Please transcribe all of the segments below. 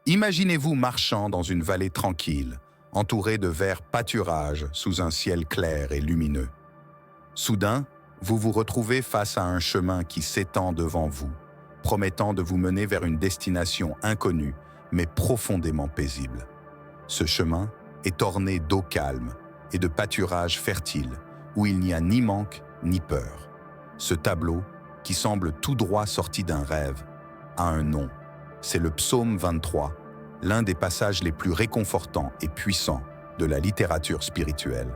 Imaginez-vous marchant dans une vallée tranquille, entourée de verts pâturages sous un ciel clair et lumineux. Soudain, vous vous retrouvez face à un chemin qui s'étend devant vous, promettant de vous mener vers une destination inconnue, mais profondément paisible. Ce chemin est orné d'eau calme et de pâturages fertiles, où il n'y a ni manque ni peur. Ce tableau, qui semble tout droit sorti d'un rêve, a un nom. C'est le psaume 23, l'un des passages les plus réconfortants et puissants de la littérature spirituelle.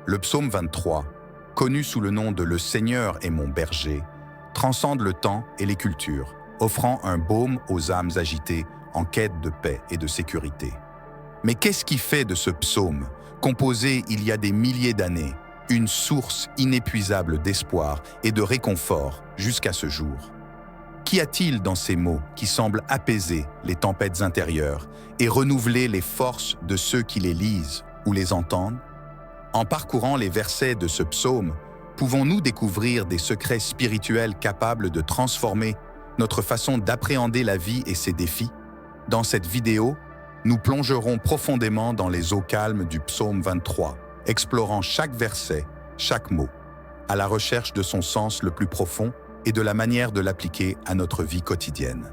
Le psaume 23, connu sous le nom de « Le Seigneur est mon berger », transcende le temps et les cultures, offrant un baume aux âmes agitées en quête de paix et de sécurité. Mais qu'est-ce qui fait de ce psaume, composé il y a des milliers d'années, une source inépuisable d'espoir et de réconfort jusqu'à ce jour? Qu'y a-t-il dans ces mots qui semblent apaiser les tempêtes intérieures et renouveler les forces de ceux qui les lisent ou les entendent? En parcourant les versets de ce psaume, pouvons-nous découvrir des secrets spirituels capables de transformer notre façon d'appréhender la vie et ses défis? Dans cette vidéo, nous plongerons profondément dans les eaux calmes du psaume 23, explorant chaque verset, chaque mot, à la recherche de son sens le plus profond et de la manière de l'appliquer à notre vie quotidienne.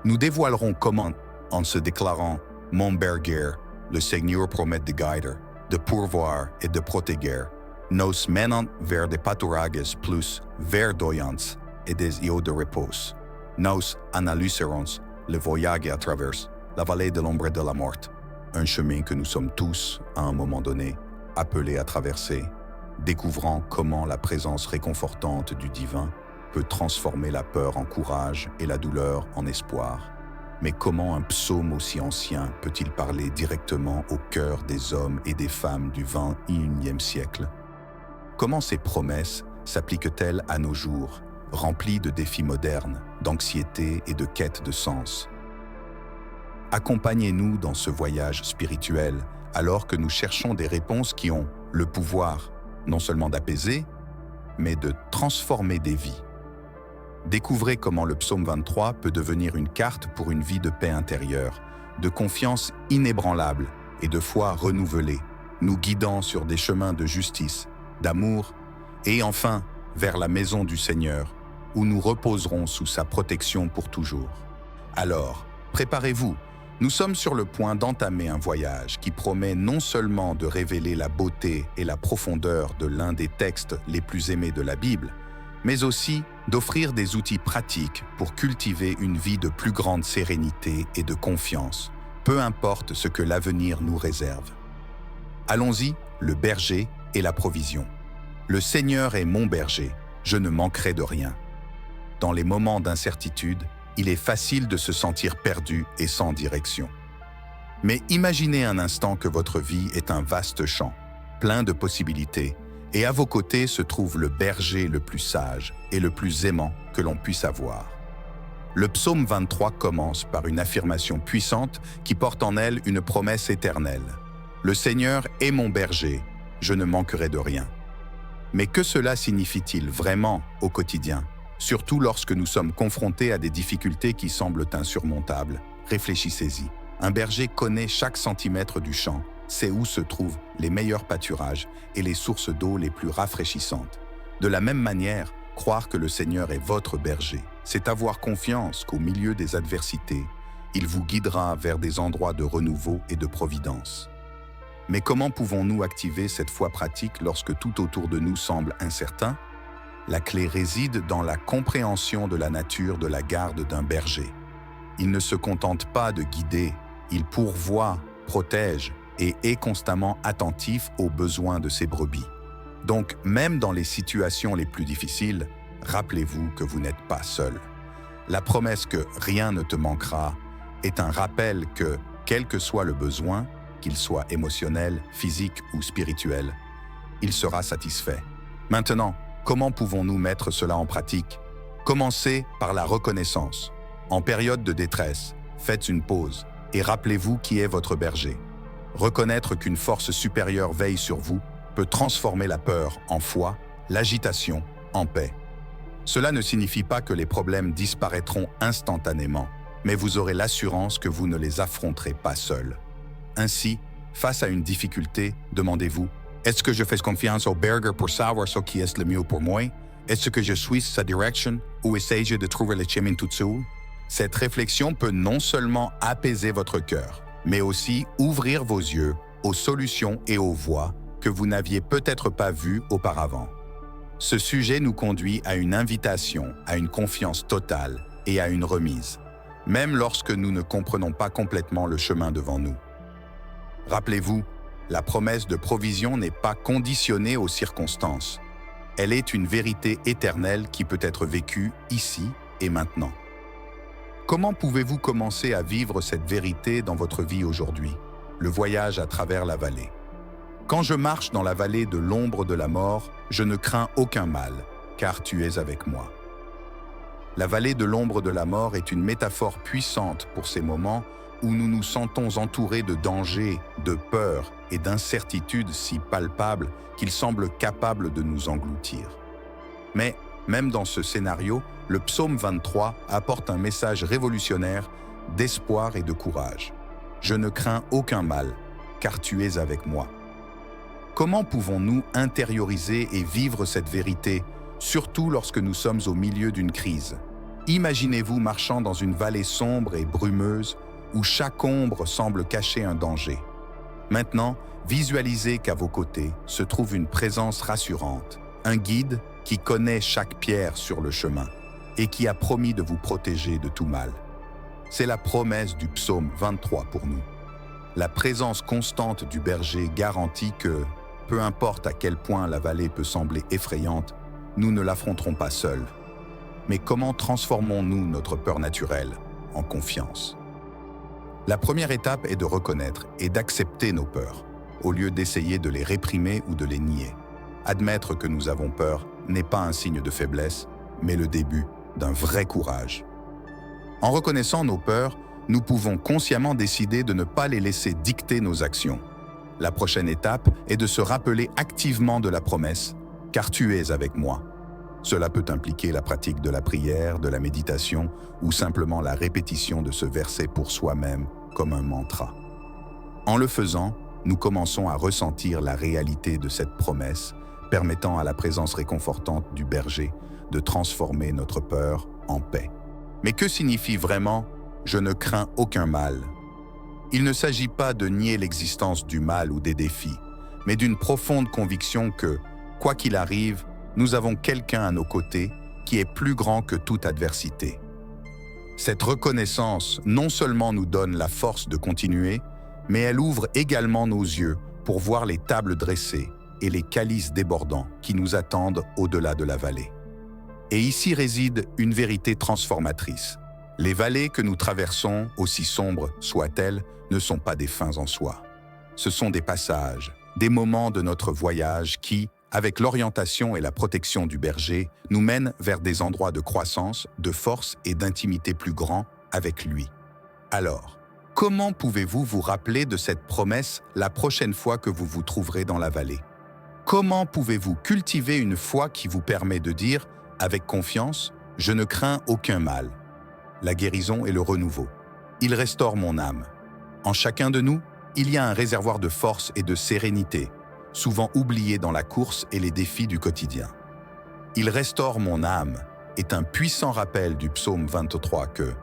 Nous dévoilerons comment, en se déclarant « Mon berger, le Seigneur promet de guider, de pourvoir et de protéger, nos menant vers des pâturages plus verdoyants et des îlots de repos. Nous analyserons le voyage à travers la vallée de l'ombre de la mort, un chemin que nous sommes tous, à un moment donné, appelés à traverser, découvrant comment la présence réconfortante du divin peut transformer la peur en courage et la douleur en espoir. Mais comment un psaume aussi ancien peut-il parler directement au cœur des hommes et des femmes du XXIe siècle? Comment ces promesses s'appliquent-elles à nos jours, remplies de défis modernes, d'anxiété et de quête de sens? Accompagnez-nous dans ce voyage spirituel alors que nous cherchons des réponses qui ont le pouvoir non seulement d'apaiser, mais de transformer des vies. Découvrez comment le psaume 23 peut devenir une carte pour une vie de paix intérieure, de confiance inébranlable et de foi renouvelée, nous guidant sur des chemins de justice, d'amour et enfin vers la maison du Seigneur, où nous reposerons sous sa protection pour toujours. Alors, préparez-vous, nous sommes sur le point d'entamer un voyage qui promet non seulement de révéler la beauté et la profondeur de l'un des textes les plus aimés de la Bible, mais aussi d'offrir des outils pratiques pour cultiver une vie de plus grande sérénité et de confiance, peu importe ce que l'avenir nous réserve. Allons-y, le berger et la provision. Le Seigneur est mon berger, je ne manquerai de rien. Dans les moments d'incertitude, il est facile de se sentir perdu et sans direction. Mais imaginez un instant que votre vie est un vaste champ, plein de possibilités, et à vos côtés se trouve le berger le plus sage et le plus aimant que l'on puisse avoir. Le psaume 23 commence par une affirmation puissante qui porte en elle une promesse éternelle. Le Seigneur est mon berger, je ne manquerai de rien. Mais que cela signifie-t-il vraiment au quotidien, surtout lorsque nous sommes confrontés à des difficultés qui semblent insurmontables? Réfléchissez-y. Un berger connaît chaque centimètre du champ, sait où se trouvent les meilleurs pâturages et les sources d'eau les plus rafraîchissantes. De la même manière, croire que le Seigneur est votre berger, c'est avoir confiance qu'au milieu des adversités, il vous guidera vers des endroits de renouveau et de providence. Mais comment pouvons-nous activer cette foi pratique lorsque tout autour de nous semble incertain? La clé réside dans la compréhension de la nature de la garde d'un berger. Il ne se contente pas de guider, il pourvoit, protège et est constamment attentif aux besoins de ses brebis. Donc, même dans les situations les plus difficiles, rappelez-vous que vous n'êtes pas seul. La promesse que rien ne te manquera est un rappel que, quel que soit le besoin, qu'il soit émotionnel, physique ou spirituel, il sera satisfait. Maintenant, comment pouvons-nous mettre cela en pratique? Commencez par la reconnaissance. En période de détresse, faites une pause et rappelez-vous qui est votre berger. Reconnaître qu'une force supérieure veille sur vous peut transformer la peur en foi, l'agitation en paix. Cela ne signifie pas que les problèmes disparaîtront instantanément, mais vous aurez l'assurance que vous ne les affronterez pas seul. Ainsi, face à une difficulté, demandez-vous, est-ce que je fais confiance au berger pour savoir ce qui est le mieux pour moi? Est-ce que je suis sa direction ou essaye-je de trouver le chemin tout seul? Cette réflexion peut non seulement apaiser votre cœur, mais aussi ouvrir vos yeux aux solutions et aux voies que vous n'aviez peut-être pas vues auparavant. Ce sujet nous conduit à une invitation, à une confiance totale et à une remise, même lorsque nous ne comprenons pas complètement le chemin devant nous. Rappelez-vous, la promesse de provision n'est pas conditionnée aux circonstances. Elle est une vérité éternelle qui peut être vécue ici et maintenant. Comment pouvez-vous commencer à vivre cette vérité dans votre vie aujourd'hui? Le voyage à travers la vallée. Quand je marche dans la vallée de l'ombre de la mort, je ne crains aucun mal, car tu es avec moi. La vallée de l'ombre de la mort est une métaphore puissante pour ces moments où nous nous sentons entourés de dangers, de peurs et d'incertitudes si palpables qu'ils semblent capables de nous engloutir. Mais, même dans ce scénario, le psaume 23 apporte un message révolutionnaire d'espoir et de courage. « Je ne crains aucun mal, car tu es avec moi. » Comment pouvons-nous intérioriser et vivre cette vérité, surtout lorsque nous sommes au milieu d'une crise? Imaginez-vous marchant dans une vallée sombre et brumeuse où chaque ombre semble cacher un danger. Maintenant, visualisez qu'à vos côtés se trouve une présence rassurante, un guide qui connaît chaque pierre sur le chemin et qui a promis de vous protéger de tout mal. C'est la promesse du psaume 23 pour nous. La présence constante du berger garantit que, peu importe à quel point la vallée peut sembler effrayante, nous ne l'affronterons pas seuls. Mais comment transformons-nous notre peur naturelle en confiance? La première étape est de reconnaître et d'accepter nos peurs, au lieu d'essayer de les réprimer ou de les nier. Admettre que nous avons peur n'est pas un signe de faiblesse, mais le début d'un vrai courage. En reconnaissant nos peurs, nous pouvons consciemment décider de ne pas les laisser dicter nos actions. La prochaine étape est de se rappeler activement de la promesse « Car tu es avec moi ». Cela peut impliquer la pratique de la prière, de la méditation ou simplement la répétition de ce verset pour soi-même comme un mantra. En le faisant, nous commençons à ressentir la réalité de cette promesse, permettant à la présence réconfortante du berger de transformer notre peur en paix. Mais que signifie vraiment « je ne crains aucun mal » ? Il ne s'agit pas de nier l'existence du mal ou des défis, mais d'une profonde conviction que, quoi qu'il arrive, nous avons quelqu'un à nos côtés qui est plus grand que toute adversité. Cette reconnaissance non seulement nous donne la force de continuer, mais elle ouvre également nos yeux pour voir les tables dressées et les calices débordants qui nous attendent au-delà de la vallée. Et ici réside une vérité transformatrice. Les vallées que nous traversons, aussi sombres soient-elles, ne sont pas des fins en soi. Ce sont des passages, des moments de notre voyage qui, avec l'orientation et la protection du berger, nous mènent vers des endroits de croissance, de force et d'intimité plus grands avec lui. Alors, comment pouvez-vous vous rappeler de cette promesse la prochaine fois que vous vous trouverez dans la vallée? Comment pouvez-vous cultiver une foi qui vous permet de dire, avec confiance, « Je ne crains aucun mal ». La guérison et le renouveau. Il restaure mon âme. En chacun de nous, il y a un réservoir de force et de sérénité, souvent oublié dans la course et les défis du quotidien. Il restaure mon âme est un puissant rappel du psaume 23 que,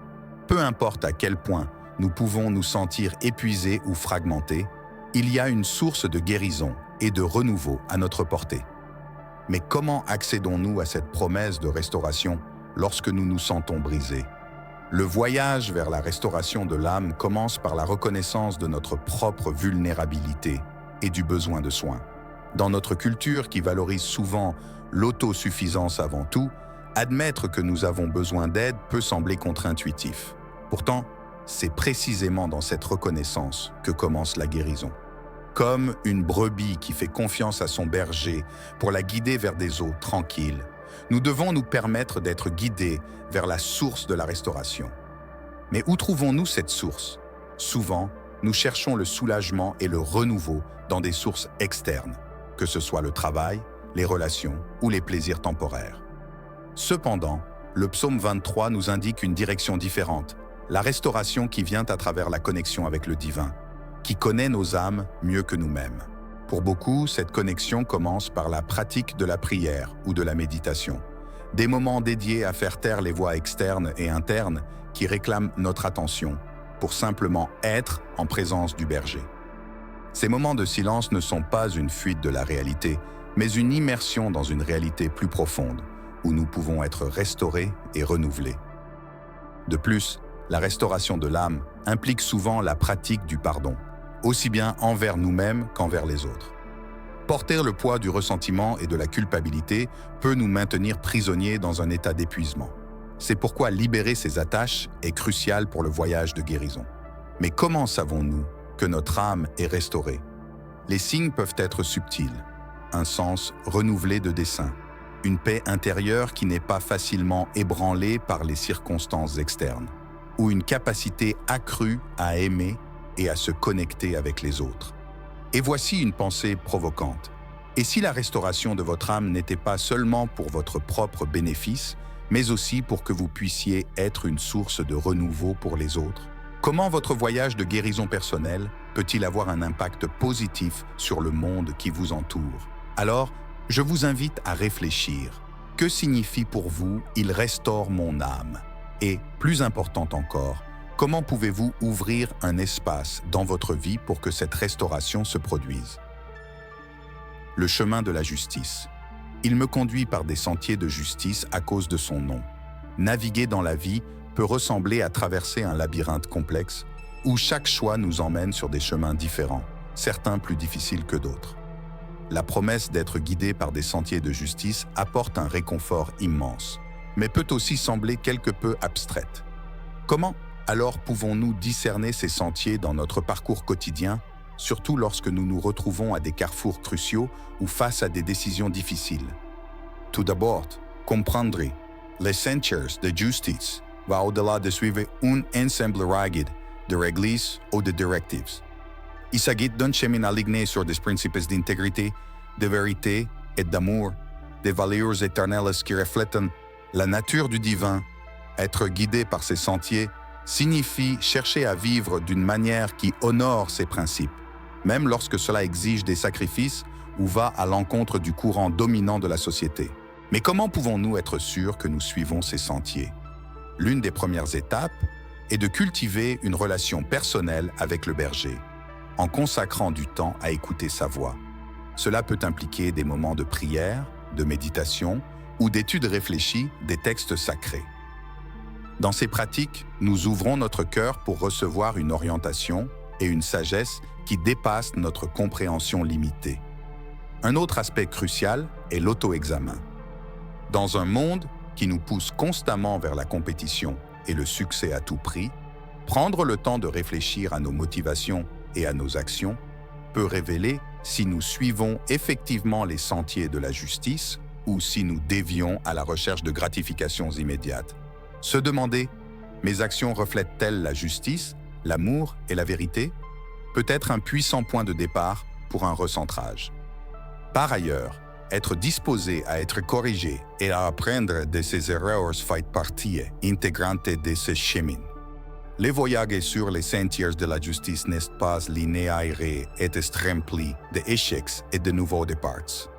peu importe à quel point nous pouvons nous sentir épuisés ou fragmentés, il y a une source de guérison et de renouveau à notre portée. Mais comment accédons-nous à cette promesse de restauration lorsque nous nous sentons brisés? Le voyage vers la restauration de l'âme commence par la reconnaissance de notre propre vulnérabilité et du besoin de soins. Dans notre culture qui valorise souvent l'autosuffisance avant tout, admettre que nous avons besoin d'aide peut sembler contre-intuitif. Pourtant, c'est précisément dans cette reconnaissance que commence la guérison. Comme une brebis qui fait confiance à son berger pour la guider vers des eaux tranquilles, nous devons nous permettre d'être guidés vers la source de la restauration. Mais où trouvons-nous cette source? Souvent, nous cherchons le soulagement et le renouveau dans des sources externes, que ce soit le travail, les relations ou les plaisirs temporaires. Cependant, le psaume 23 nous indique une direction différente, La restauration qui vient à travers la connexion avec le divin, qui connaît nos âmes mieux que nous-mêmes. Pour beaucoup, cette connexion commence par la pratique de la prière ou de la méditation. Des moments dédiés à faire taire les voix externes et internes qui réclament notre attention pour simplement être en présence du berger. Ces moments de silence ne sont pas une fuite de la réalité, mais une immersion dans une réalité plus profonde, où nous pouvons être restaurés et renouvelés. De plus, la restauration de l'âme implique souvent la pratique du pardon, aussi bien envers nous-mêmes qu'envers les autres. Porter le poids du ressentiment et de la culpabilité peut nous maintenir prisonniers dans un état d'épuisement. C'est pourquoi libérer ces attaches est crucial pour le voyage de guérison. Mais comment savons-nous que notre âme est restaurée? Les signes peuvent être subtils. Un sens renouvelé de dessein, une paix intérieure qui n'est pas facilement ébranlée par les circonstances externes, ou une capacité accrue à aimer et à se connecter avec les autres. Et voici une pensée provocante. Et si la restauration de votre âme n'était pas seulement pour votre propre bénéfice, mais aussi pour que vous puissiez être une source de renouveau pour les autres? Comment votre voyage de guérison personnelle peut-il avoir un impact positif sur le monde qui vous entoure? Alors, je vous invite à réfléchir. Que signifie pour vous « Il restaure mon âme » ? Et, plus important encore, comment pouvez-vous ouvrir un espace dans votre vie pour que cette restauration se produise? Le chemin de la justice. Il me conduit par des sentiers de justice à cause de son nom. Naviguer dans la vie peut ressembler à traverser un labyrinthe complexe où chaque choix nous emmène sur des chemins différents, certains plus difficiles que d'autres. La promesse d'être guidé par des sentiers de justice apporte un réconfort immense, mais peut aussi sembler quelque peu abstraite. Comment alors pouvons-nous discerner ces sentiers dans notre parcours quotidien, surtout lorsque nous nous retrouvons à des carrefours cruciaux ou face à des décisions difficiles? Tout d'abord, comprendre les sentiers de justice va au-delà de suivre un ensemble rigide de règles ou de directives. Il s'agit d'un chemin aligné sur des principes d'intégrité, de vérité et d'amour, des valeurs éternelles qui reflètent la nature du divin. Être guidé par ces sentiers signifie chercher à vivre d'une manière qui honore ces principes, même lorsque cela exige des sacrifices ou va à l'encontre du courant dominant de la société. Mais comment pouvons-nous être sûrs que nous suivons ces sentiers? L'une des premières étapes est de cultiver une relation personnelle avec le berger, en consacrant du temps à écouter sa voix. Cela peut impliquer des moments de prière, de méditation ou d'étude réfléchie des textes sacrés. Dans ces pratiques, nous ouvrons notre cœur pour recevoir une orientation et une sagesse qui dépassent notre compréhension limitée. Un autre aspect crucial est l'auto-examen. Dans un monde qui nous pousse constamment vers la compétition et le succès à tout prix, prendre le temps de réfléchir à nos motivations et à nos actions peut révéler si nous suivons effectivement les sentiers de la justice ou si nous dévions à la recherche de gratifications immédiates. Se demander « Mes actions reflètent-elles la justice, l'amour et la vérité ?» peut être un puissant point de départ pour un recentrage. Par ailleurs, être disposé à être corrigé et à apprendre de ses erreurs fait partie intégrante de ce chemin. Le voyage sur les sentiers de la justice n'est pas linéaire et est rempli d'échecs et de nouveaux départs.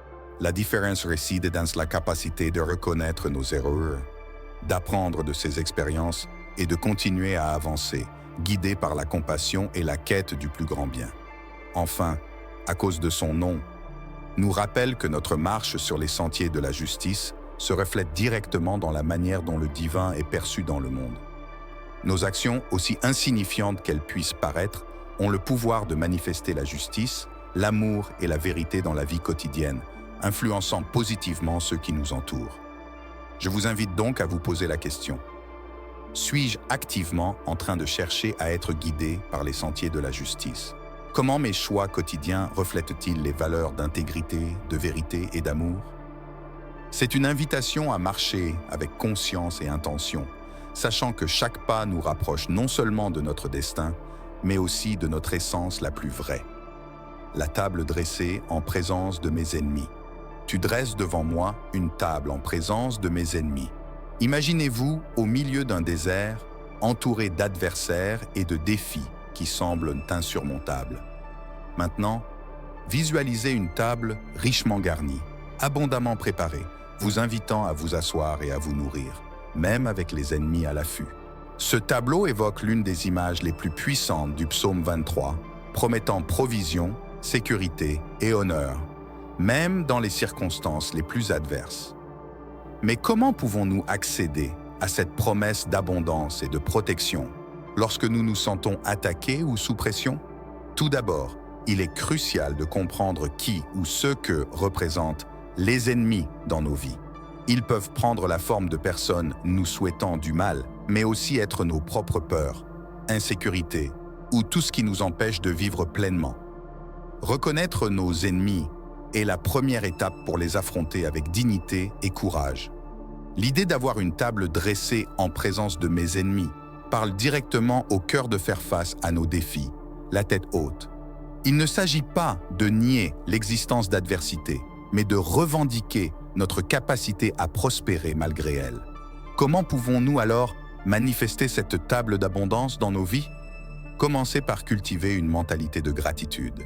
La différence réside dans la capacité de reconnaître nos erreurs, d'apprendre de ces expériences et de continuer à avancer, guidé par la compassion et la quête du plus grand bien. Enfin, à cause de son nom, nous rappelle que notre marche sur les sentiers de la justice se reflète directement dans la manière dont le divin est perçu dans le monde. Nos actions, aussi insignifiantes qu'elles puissent paraître, ont le pouvoir de manifester la justice, l'amour et la vérité dans la vie quotidienne, influençant positivement ceux qui nous entourent. Je vous invite donc à vous poser la question. Suis-je activement en train de chercher à être guidé par les sentiers de la justice? Comment mes choix quotidiens reflètent-ils les valeurs d'intégrité, de vérité et d'amour? C'est une invitation à marcher avec conscience et intention, sachant que chaque pas nous rapproche non seulement de notre destin, mais aussi de notre essence la plus vraie. La table dressée en présence de mes ennemis. Tu dresses devant moi une table en présence de mes ennemis. Imaginez-vous au milieu d'un désert, entouré d'adversaires et de défis qui semblent insurmontables. Maintenant, visualisez une table richement garnie, abondamment préparée, vous invitant à vous asseoir et à vous nourrir, même avec les ennemis à l'affût. Ce tableau évoque l'une des images les plus puissantes du psaume 23, promettant provision, sécurité et honneur, même dans les circonstances les plus adverses. Mais comment pouvons-nous accéder à cette promesse d'abondance et de protection lorsque nous nous sentons attaqués ou sous pression? Tout d'abord, il est crucial de comprendre qui ou ce que représentent les ennemis dans nos vies. Ils peuvent prendre la forme de personnes nous souhaitant du mal, mais aussi être nos propres peurs, insécurité ou tout ce qui nous empêche de vivre pleinement. Reconnaître nos ennemis est la première étape pour les affronter avec dignité et courage. L'idée d'avoir une table dressée en présence de mes ennemis parle directement au cœur de faire face à nos défis, la tête haute. Il ne s'agit pas de nier l'existence d'adversité, mais de revendiquer notre capacité à prospérer malgré elle. Comment pouvons-nous alors manifester cette table d'abondance dans nos vies? Commencez par cultiver une mentalité de gratitude.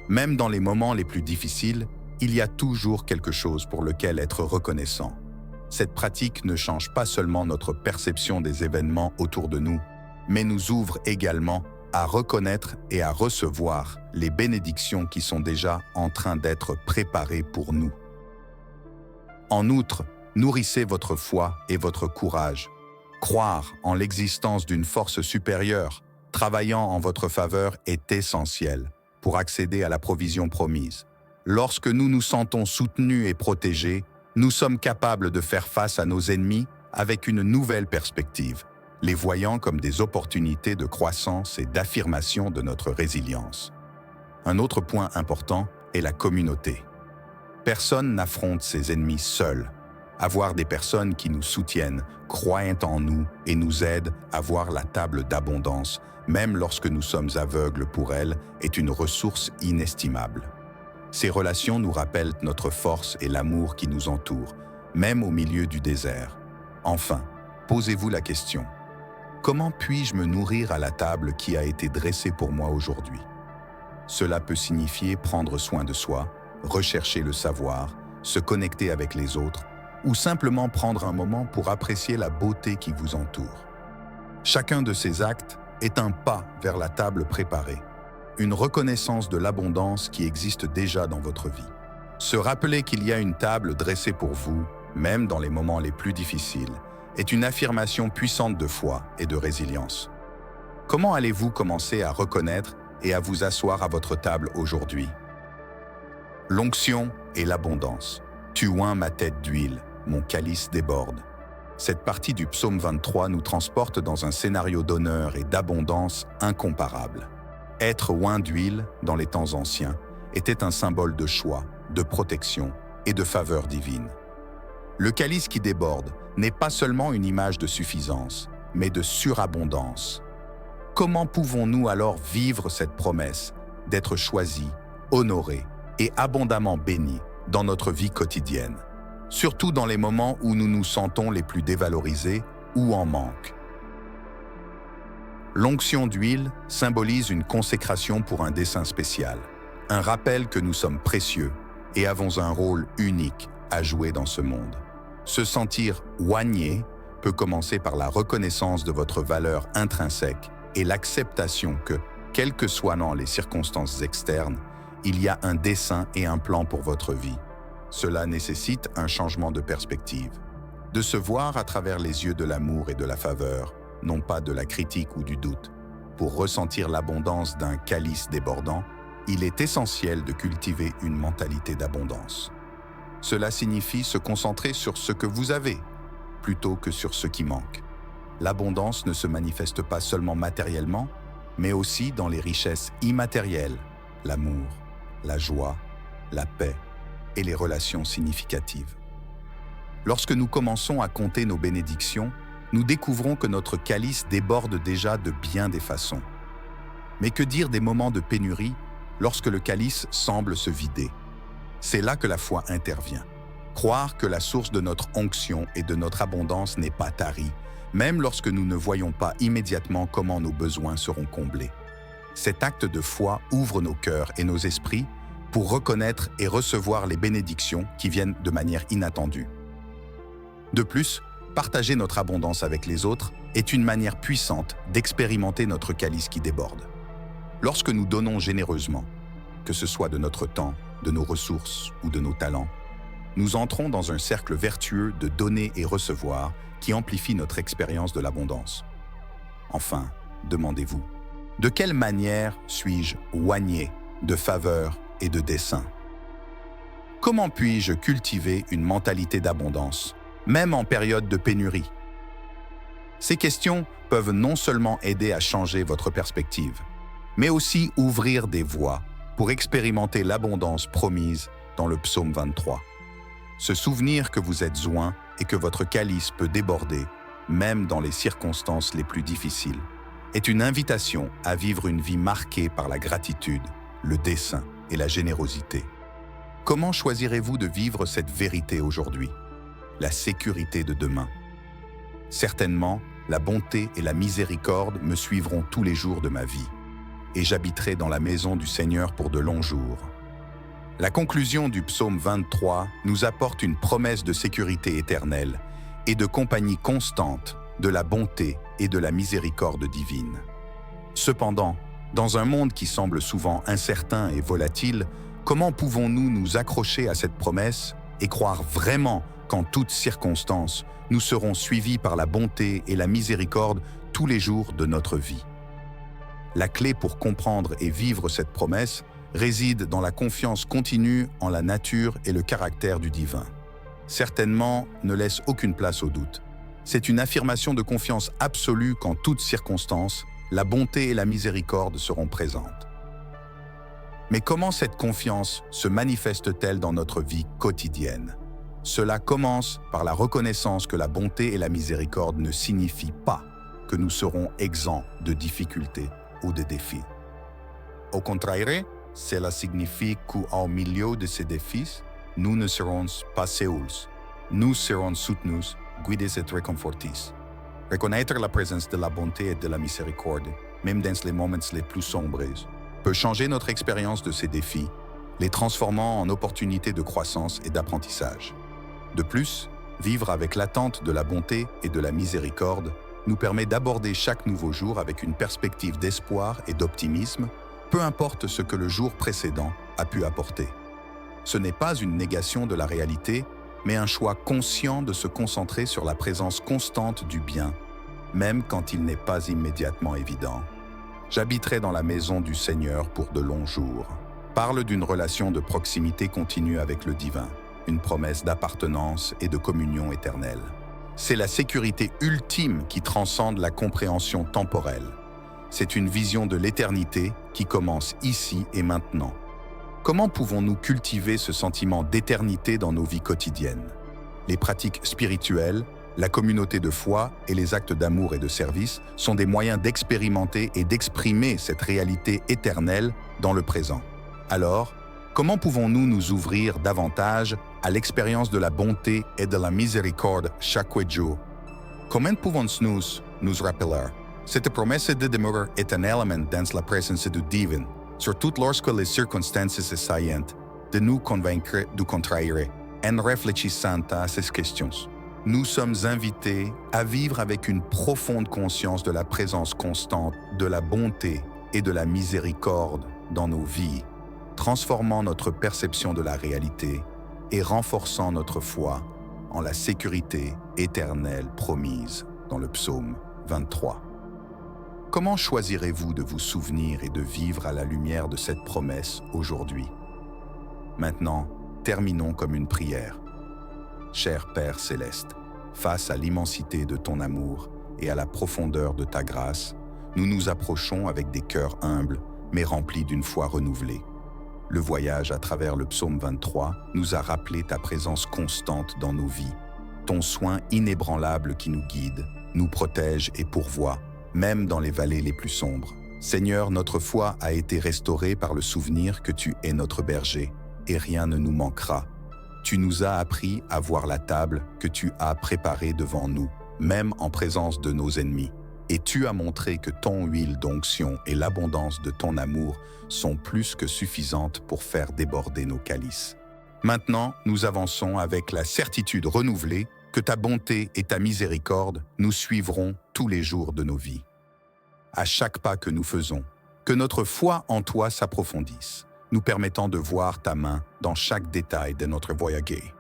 Même dans les moments les plus difficiles, il y a toujours quelque chose pour lequel être reconnaissant. Cette pratique ne change pas seulement notre perception des événements autour de nous, mais nous ouvre également à reconnaître et à recevoir les bénédictions qui sont déjà en train d'être préparées pour nous. En outre, nourrissez votre foi et votre courage. Croire en l'existence d'une force supérieure, travaillant en votre faveur, est essentiel pour accéder à la provision promise. Lorsque nous nous sentons soutenus et protégés, nous sommes capables de faire face à nos ennemis avec une nouvelle perspective, les voyant comme des opportunités de croissance et d'affirmation de notre résilience. Un autre point important est la communauté. Personne n'affronte ses ennemis seul. Avoir des personnes qui nous soutiennent, croient en nous et nous aident à voir la table d'abondance, même lorsque nous sommes aveugles pour elle, est une ressource inestimable. Ces relations nous rappellent notre force et l'amour qui nous entoure, même au milieu du désert. Enfin, posez-vous la question: comment puis-je me nourrir à la table qui a été dressée pour moi aujourd'hui? Cela peut signifier prendre soin de soi, rechercher le savoir, se connecter avec les autres, ou simplement prendre un moment pour apprécier la beauté qui vous entoure. Chacun de ces actes est un pas vers la table préparée, une reconnaissance de l'abondance qui existe déjà dans votre vie. Se rappeler qu'il y a une table dressée pour vous, même dans les moments les plus difficiles, est une affirmation puissante de foi et de résilience. Comment allez-vous commencer à reconnaître et à vous asseoir à votre table aujourd'hui? L'onction et l'abondance. Tu oins ma tête d'huile, mon calice déborde. Cette partie du psaume 23 nous transporte dans un scénario d'honneur et d'abondance incomparable. Être oint d'huile, dans les temps anciens, était un symbole de choix, de protection et de faveur divine. Le calice qui déborde n'est pas seulement une image de suffisance, mais de surabondance. Comment pouvons-nous alors vivre cette promesse d'être choisis, honorés et abondamment bénis dans notre vie quotidienne, surtout dans les moments où nous nous sentons les plus dévalorisés ou en manque? L'onction d'huile symbolise une consécration pour un dessein spécial, un rappel que nous sommes précieux et avons un rôle unique à jouer dans ce monde. Se sentir oigné peut commencer par la reconnaissance de votre valeur intrinsèque et l'acceptation que, quelles que soient les circonstances externes, il y a un dessein et un plan pour votre vie. Cela nécessite un changement de perspective, de se voir à travers les yeux de l'amour et de la faveur, non pas de la critique ou du doute. Pour ressentir l'abondance d'un calice débordant, il est essentiel de cultiver une mentalité d'abondance. Cela signifie se concentrer sur ce que vous avez, plutôt que sur ce qui manque. L'abondance ne se manifeste pas seulement matériellement, mais aussi dans les richesses immatérielles, l'amour, la joie, la paix et les relations significatives. Lorsque nous commençons à compter nos bénédictions, nous découvrons que notre calice déborde déjà de bien des façons. Mais que dire des moments de pénurie lorsque le calice semble se vider? C'est là que la foi intervient. Croire que la source de notre onction et de notre abondance n'est pas tarie, même lorsque nous ne voyons pas immédiatement comment nos besoins seront comblés. Cet acte de foi ouvre nos cœurs et nos esprits pour reconnaître et recevoir les bénédictions qui viennent de manière inattendue. De plus, partager notre abondance avec les autres est une manière puissante d'expérimenter notre calice qui déborde. Lorsque nous donnons généreusement, que ce soit de notre temps, de nos ressources ou de nos talents, nous entrons dans un cercle vertueux de donner et recevoir qui amplifie notre expérience de l'abondance. Enfin, demandez-vous, de quelle manière suis-je oigné de faveur et de dessein? Comment puis-je cultiver une mentalité d'abondance, même en période de pénurie? Ces questions peuvent non seulement aider à changer votre perspective, mais aussi ouvrir des voies pour expérimenter l'abondance promise dans le psaume 23. Se souvenir que vous êtes oint et que votre calice peut déborder, même dans les circonstances les plus difficiles, est une invitation à vivre une vie marquée par la gratitude, le dessein et la générosité. Comment choisirez-vous de vivre cette vérité aujourd'hui? La sécurité de demain. Certainement, la bonté et la miséricorde me suivront tous les jours de ma vie, et j'habiterai dans la maison du Seigneur pour de longs jours. La conclusion du psaume 23 nous apporte une promesse de sécurité éternelle et de compagnie constante de la bonté et de la miséricorde divine. Cependant, dans un monde qui semble souvent incertain et volatile, comment pouvons-nous nous accrocher à cette promesse et croire vraiment qu'en toutes circonstances, nous serons suivis par la bonté et la miséricorde tous les jours de notre vie? La clé pour comprendre et vivre cette promesse réside dans la confiance continue en la nature et le caractère du divin. Certainement, ne laisse aucune place au doute. C'est une affirmation de confiance absolue qu'en toutes circonstances, la bonté et la miséricorde seront présentes. Mais comment cette confiance se manifeste-t-elle dans notre vie quotidienne? Cela commence par la reconnaissance que la bonté et la miséricorde ne signifient pas que nous serons exempts de difficultés ou de défis. Au contraire, cela signifie qu'au milieu de ces défis, nous ne serons pas seuls. Nous serons soutenus, guidés et réconfortés. Reconnaître la présence de la bonté et de la miséricorde, même dans les moments les plus sombres, peut changer notre expérience de ces défis, les transformant en opportunités de croissance et d'apprentissage. De plus, vivre avec l'attente de la bonté et de la miséricorde nous permet d'aborder chaque nouveau jour avec une perspective d'espoir et d'optimisme, peu importe ce que le jour précédent a pu apporter. Ce n'est pas une négation de la réalité, mais un choix conscient de se concentrer sur la présence constante du bien, même quand il n'est pas immédiatement évident. J'habiterai dans la maison du Seigneur pour de longs jours. Parle d'une relation de proximité continue avec le divin, une promesse d'appartenance et de communion éternelle. C'est la sécurité ultime qui transcende la compréhension temporelle. C'est une vision de l'éternité qui commence ici et maintenant. Comment pouvons-nous cultiver ce sentiment d'éternité dans nos vies quotidiennes? Les pratiques spirituelles, la communauté de foi et les actes d'amour et de service sont des moyens d'expérimenter et d'exprimer cette réalité éternelle dans le présent. Alors, comment pouvons-nous nous ouvrir davantage à l'expérience de la bonté et de la miséricorde chaque jour? Comment pouvons-nous nous rappeler? Cette promesse de demeure est un élément dans la présence du divin, surtout lorsque les circonstances essayent de nous convaincre du contraire, en réfléchissant à ces questions. Nous sommes invités à vivre avec une profonde conscience de la présence constante de la bonté et de la miséricorde dans nos vies, transformant notre perception de la réalité et renforçant notre foi en la sécurité éternelle promise dans le psaume 23. Comment choisirez-vous de vous souvenir et de vivre à la lumière de cette promesse aujourd'hui? Maintenant, terminons comme une prière. Cher Père céleste, face à l'immensité de ton amour et à la profondeur de ta grâce, nous nous approchons avec des cœurs humbles, mais remplis d'une foi renouvelée. Le voyage à travers le psaume 23 nous a rappelé ta présence constante dans nos vies, ton soin inébranlable qui nous guide, nous protège et pourvoit, même dans les vallées les plus sombres. Seigneur, notre foi a été restaurée par le souvenir que tu es notre berger, et rien ne nous manquera. Tu nous as appris à voir la table que tu as préparée devant nous, même en présence de nos ennemis. Et tu as montré que ton huile d'onction et l'abondance de ton amour sont plus que suffisantes pour faire déborder nos calices. Maintenant, nous avançons avec la certitude renouvelée que ta bonté et ta miséricorde nous suivront tous les jours de nos vies. À chaque pas que nous faisons, que notre foi en toi s'approfondisse, nous permettant de voir ta main dans chaque détail de notre voyage.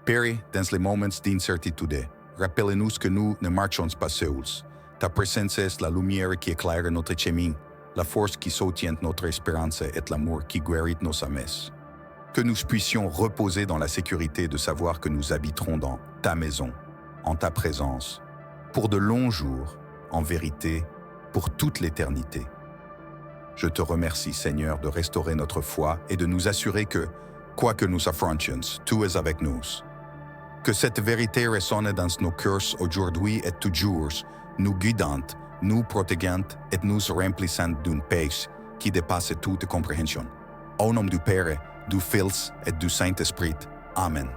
Père, dans les moments d'incertitude, rappelle-nous que nous ne marchons pas seuls. Ta présence est la lumière qui éclaire notre chemin, la force qui soutient notre espérance et l'amour qui guérit nos âmes. Que nous puissions reposer dans la sécurité de savoir que nous habiterons dans ta maison, en ta présence, pour de longs jours, en vérité, pour toute l'éternité. Je te remercie, Seigneur, de restaurer notre foi et de nous assurer que, quoi que nous affrontions, tu es avec nous. Que cette vérité résonne dans nos cœurs aujourd'hui et toujours, nous guidant, nous protégeant et nous remplissant d'une paix qui dépasse toute compréhension. Au nom du Père, du Fils et du Saint-Esprit. Amen.